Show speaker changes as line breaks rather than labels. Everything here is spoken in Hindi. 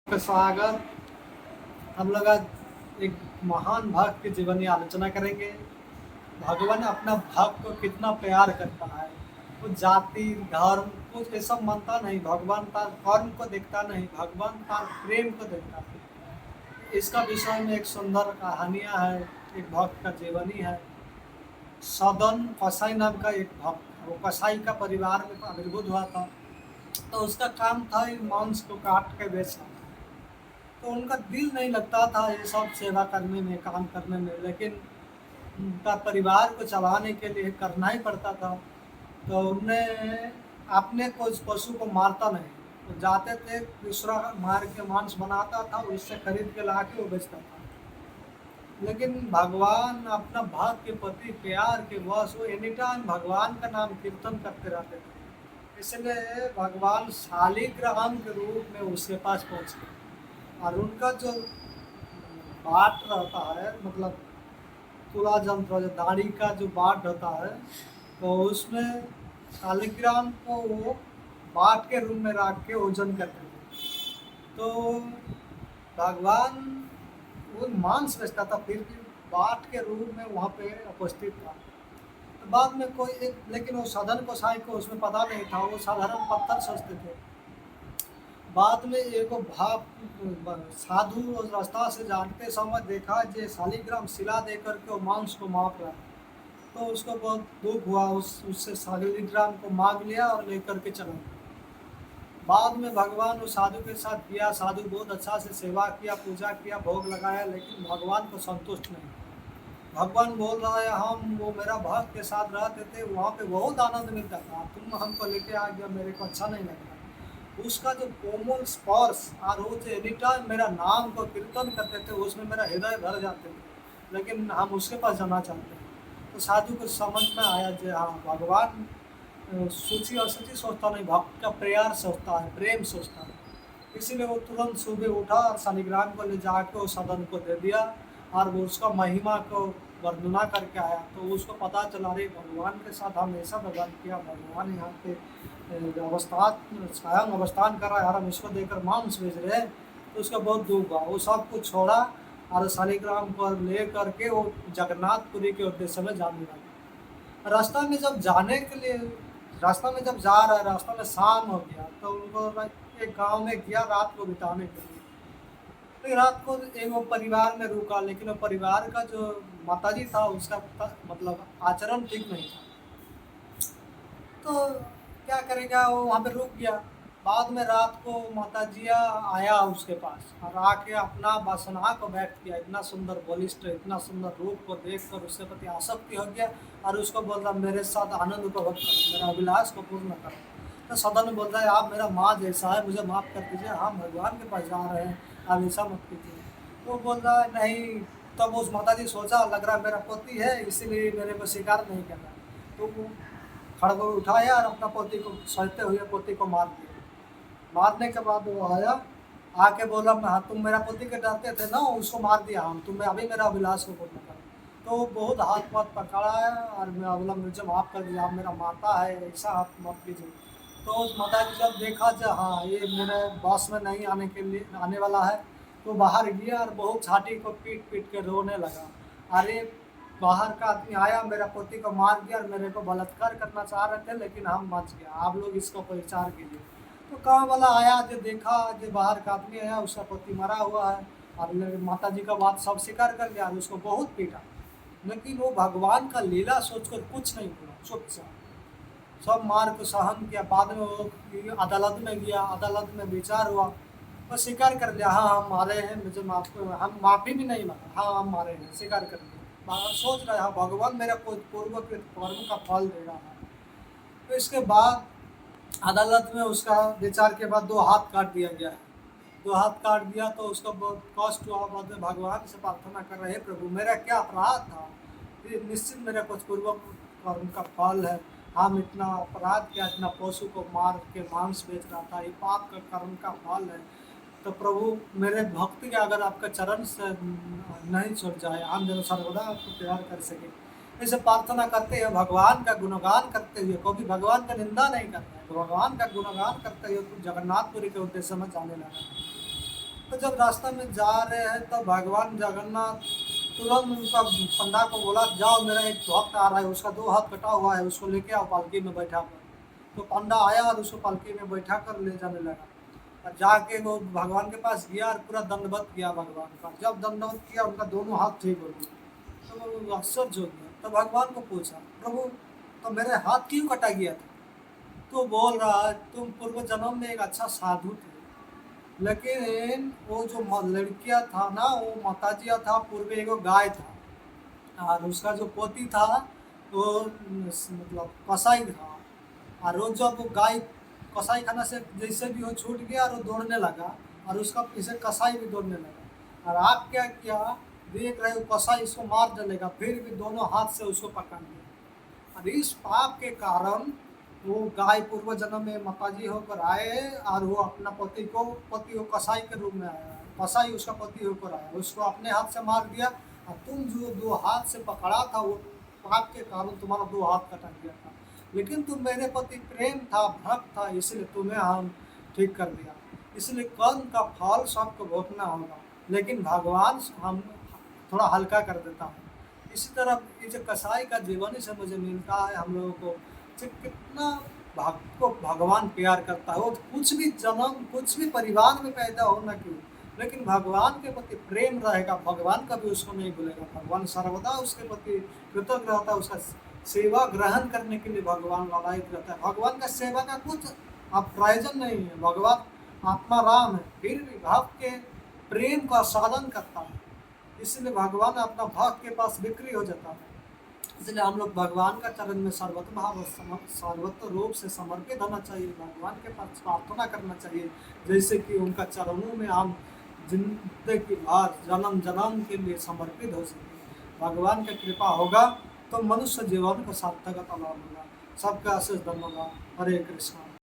का स्वागत। हम लोग आज एक महान भक्त की जीवनी आलोचना करेंगे। भगवान अपना भक्त को कितना प्यार करता है। वो जाति धर्म कुछ ये सब मानता नहीं। भगवान तार कर्म को देखता नहीं, भगवान तार प्रेम को देखता है। इसका विषय में एक सुंदर कहानियाँ है। एक भक्त का जीवनी है। सदन कसाई नाम का एक भक्त, वो कसाई का परिवार में आविर्भूत हुआ था। तो उसका काम था ये मांस को काट के बेचना। तो उनका दिल नहीं लगता था ये सब सेवा करने में, काम करने में, लेकिन उनका परिवार को चलाने के लिए करना ही पड़ता था। तो उनने अपने को उस पशु को मारता नहीं, तो जाते थे दूसरा मार के मांस बनाता था, उससे खरीद के ला के वो बेचता था। लेकिन भगवान अपना भक्त के प्रति प्यार के वश वो एनी टाइम भगवान का नाम कीर्तन करते रहते थे। इसलिए भगवान शालिग्राम के रूप में उसके पास पहुँचे। और उनका जो बाट रहता है, मतलब तुला यंत्र, जो दाढ़ी का जो बाट रहता है, तो उसमें शालिग्राम को वो बाट के रूप में रख के ओजन करते थे। तो भगवान वो मांस बेचता था, फिर भी बाट के रूप में वहाँ पे उपस्थित था। तो बाद में कोई एक, लेकिन वो साधन को साई को उसमें पता नहीं था, वो साधारण पत्थर सोचते थे। बाद में एगो भाव साधु उस रास्ता से जाते समय देखा जे शालिग्राम शिला दे करके वो मांस को माप रहा है। तो उसको बहुत दुख हुआ, उससे शालिग्राम को मांग लिया और लेकर के चला गया। बाद में भगवान उस साधु के साथ किया। साधु बहुत अच्छा से सेवा किया, पूजा किया, भोग लगाया, लेकिन भगवान को संतुष्ट नहीं। भगवान बोल रहा है हम वो मेरा भक्त के साथ रहते थे, वहाँ पे बहुत आनंद मिलता था, तुम हमको लेके आ गया, मेरे को अच्छा नहीं लग रहा। उसका जो कोमल स्पर्श और वो जो एनी टाइम मेरा नाम को कीर्तन करते थे, उसमें मेरा हृदय भर जाते थे, लेकिन हम उसके पास जाना चाहते हैं। तो साधु को समझ में आया जो हाँ, भगवान सूची और सूची सोचता नहीं, भक्त का प्यार सोचता है, प्रेम सोचता है। इसीलिए वो तुरंत सुबह उठा और शालिग्राम को ले जाकर उस सदन को दे दिया और वो उसका महिमा को वर्णना करके आया। तो उसको पता चला रे भगवान के साथ हम ऐसा व्यवहार किया, भगवान यहाँ पे अवस्थान स्वयं अवस्थान कर रहा है और हम इसको देकर मांस बेच रहे हैं। तो उसका बहुत दुख हुआ। वो सब कुछ छोड़ा और शालिग्राम पर ले करके वो जगन्नाथपुरी के उद्देश्य में जाने लगा। रास्ता में जब जाने के लिए, रास्ता में जब जा रहा है, रास्ता में शाम हो गया, तो उनको एक गांव में गया रात को बिताने के लिए। तो रात को एक वो परिवार में रुका, लेकिन वो परिवार का जो माताजी था उसका मतलब आचरण ठीक नहीं था। तो क्या करेगा, वो वहाँ पे रुक गया। बाद में रात को माताजिया आया उसके पास और आके अपना बसना को व्यक्त किया। इतना सुंदर बलिष्ठ, इतना सुंदर रूप को देखकर उसके प्रति आसक्ति हो गया और उसको बोल रहा मेरे साथ आनंद उपभोग करो, मेरा अभिलाष को पूर्ण करो। तो सदन में बोल रहा है आप मेरा माँ जैसा है, मुझे माफ़ कर दीजिए, हम भगवान के पास जा रहे हैं, आप ऐसा मत कीजिए। तो बोल रहा है नहीं। तब उस माता जी सोचा लग रहा मेरा पति है, इसीलिए मेरे को स्वीकार नहीं करना। तो वो खड़ग उठाया और अपना पोती को सहते हुए पोती को मार दिया। मारने के बाद वो आया, आके बोला हाँ तुम मेरा पोती के डरते थे ना, उसको मार दिया हम, तुम अभी मेरा अभिलाष को पूर्ण करो। तो वो बहुत हाथ पाथ पकड़ा है और मैं बोला मुझे माफ़ कर दिया, आप मेरा माता है, ऐसा आप मत कीजिए। तो उस माता जी जब देखा जो हाँ ये मेरे बॉस में नहीं आने के लिए आने वाला है, तो बाहर गया और बहुत छाती को पीट पीट के रोने लगा। अरे बाहर का आदमी आया, मेरा पोती को मार दिया और मेरे को बलात्कार करना चाह रहे थे, लेकिन हम बच गया, आप लोग इसको परिचार कीजिए। तो गाँव वाला आया, जो देखा जो बाहर का आदमी आया उसका पति मरा हुआ है और माता जी का बात सब स्वीकार कर लिया और उसको बहुत पीटा। लेकिन वो भगवान का लीला सोचकर कुछ नहीं बोला, चुपचाप सब मार को सहन किया। बाद में वो अदालत में गया, अदालत में विचार हुआ, वो स्वीकार कर लिया हाँ हम मारे हैं, मुझे माफ, हम माफ़ी भी नहीं मांगा, हाँ हम मारे हैं, स्वीकार कर लिया। सोच रहा है हाँ भगवान मेरा पूर्वकृत कर्म का फल दे रहा है। तो इसके बाद अदालत में उसका विचार के बाद दो हाथ काट दिया गया है। दो हाथ काट दिया तो उसका बहुत कष्ट हुआ। बाद में भगवान से प्रार्थना कर रहे प्रभु मेरा क्या अपराध था, ये निश्चित मेरा कुछ पूर्व कर्म का फल है, हम इतना अपराध किया, इतना पशु को मार के मांस बेच रहा था, ये पाप का कर्म का फल है। तो प्रभु मेरे भक्ति के अगर आपका चरण से नहीं छूट जाए, हम जब सर्वदा आपको प्यार कर सके। ऐसे प्रार्थना करते हुए भगवान का गुणगान करते हुए, कभी भगवान का निंदा नहीं करता है, भगवान का गुणगान करते हुए जगन्नाथपुरी के उद्देश्य में जाने लगा। जब रास्ता में जा रहे हैं तब भगवान जगन्नाथ तुरंत उनका पंडा को बोला, जाओ मेरा एक भक्त आ रहा है, उसका 2 हाथ कटा हुआ है, उसको लेके आओ पालकी में बैठा कर। तो पंडा आया और उसको पालकी में बैठा कर ले जाने लगा। और जाके वो भगवान के पास गया और पूरा दंडवत किया भगवान का। जब दंडवत किया उनका दोनों हाथ ठीक हो गए। तो वो आश्चर्य हो गया। तो भगवान को पूछा, प्रभु तो मेरे हाथ क्यों कटा गया था? तो बोल रहा है, तुम पूर्व जन्म में एक अच्छा साधु थे, लेकिन वो जो लड़किया था ना, वो माताजिया था, पूर्व एगो गाय था, और उसका जो पोती था वो मतलब कसाई था। और वो जब वो गाय कसाई खाना से जैसे भी वो छूट गया और वो दौड़ने लगा, और उसका पीछे कसाई भी दौड़ने लगा। और आप क्या किया, देख रहे हो कसाई इसको मार डालेगा, फिर भी दोनों हाथ से उसको पकड़ लिया। और इस पाप के कारण वो गाय पूर्व जन्म में माताजी होकर आए, और वो अपना पति वो कसाई के रूप में आया, कसाई उसका पति होकर आया, उसको अपने हाथ से मार दिया। और तुम जो 2 हाथ से पकड़ा था, वो पाप के कारण तुम्हारा 2 हाथ कटा गया था। लेकिन तुम मेरे प्रति प्रेम था, भक्त था, इसलिए तुम्हें हम ठीक कर दिया। इसलिए कर्म का फल सबको भोगना होगा, लेकिन भगवान हम थोड़ा हल्का कर देता है। इसी तरह ये जो कसाई का जीवन ही से मुझे मिलता है हम लोगों को, जो कितना भक्त को भगवान प्यार करता है। वो कुछ भी जन्म, कुछ भी परिवार में पैदा होना क्यों, लेकिन भगवान के प्रति प्रेम रहेगा, भगवान कभी उसको नहीं भूलेगा। भगवान सर्वदा उसके प्रति कृतज्ञ रहता है, उसका सेवा ग्रहण करने के लिए भगवान लालायित रहता है। भगवान का सेवा का कुछ प्रयोजन नहीं है, भगवान आत्मा राम है, फिर भी भक्त के प्रेम का साधन करता है। इसलिए भगवान अपना भक्त के पास बिक्री हो जाता है। इसलिए हम लोग भगवान का चरण में सर्वत्र रूप से समर्पित होना चाहिए, भगवान के पास प्रार्थना करना चाहिए, जैसे कि उनका चरणों में हम जिंदगी भर जन्म जन्म के लिए समर्पित हो सके। भगवान की कृपा होगा तो मनुष्य जीवन को सार्थकता लाभ होगा। सबका आशीष धन्यवाद। हरे कृष्णा।